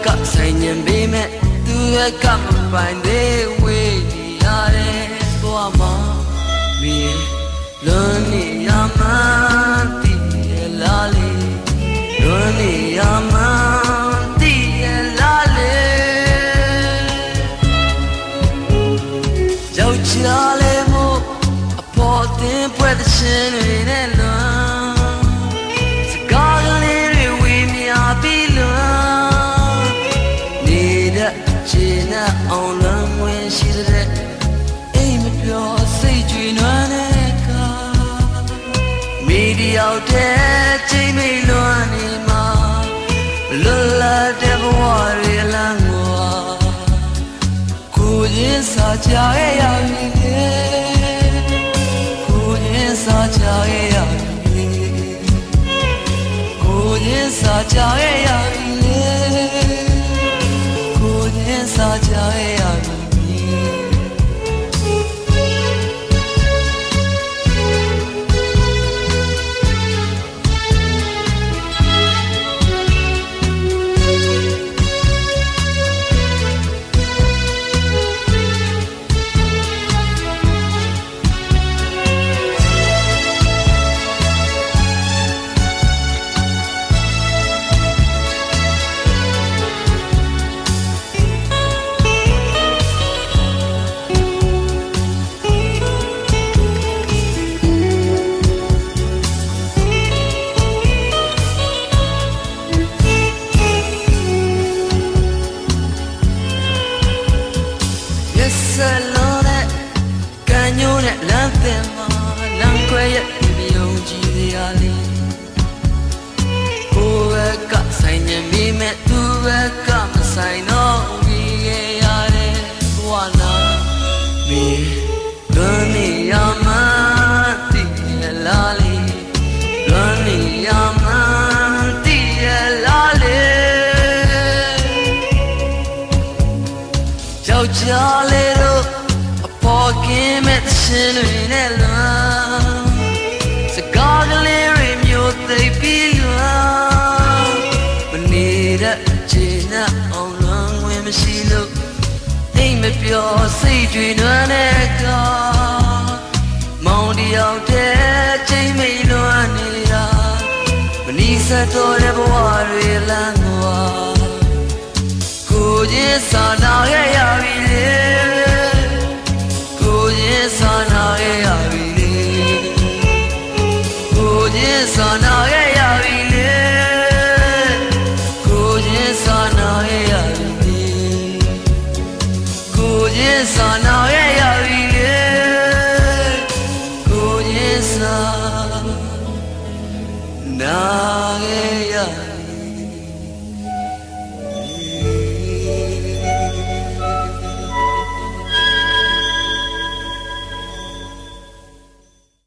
ကဆိုင်ညင်ပေးမဲ့သူရဲ့ကမပိုင်သေးဝေးနေရတဲ့ဘဝမှာမင်းလွန်နေရမှန်းတည်ရလားလေလွန်နေရမှန်းတည်ရလားလေယောက်ျားလေးမို့အပေါ်တင်ပွဲတဲ့ရှင်တွေနဲ့လွန်စကားကလေးတွေဝေမျှပြီးလွန်နေတဲ့ခြေနဲ့အောင်လွန်ဝင်ရှိတဲ့အိမ်မပြောစိတ်ကြွေနွမ်းတဲ့ကမိဒီရောက်တဲ့ချိန်မိလွန်နေမှာလွတ်လပ်တဲ့ဘဝတွေလမ်းကိုရင်စားကြရဲ့ရပြီကိုရင်စားကြရဲ့ရပြီကိုရင်စားကြရဲ့ရပြီကိုရင်စားကြရဲ့ရပြီSalone, cagnone, l'antema, l'anqueia, il mio giriali. Ove ka saine mi me tuve ka saino giyare wana mi gani yamanti lali gani yamanti lali Ciao ciao Walking at the ceiling alone So gargling your they belong But need a china on long when she look Aim if you're saying one echo Mounty out there, Jamie Luanida Vanessa told everyone real and war Good yes, I know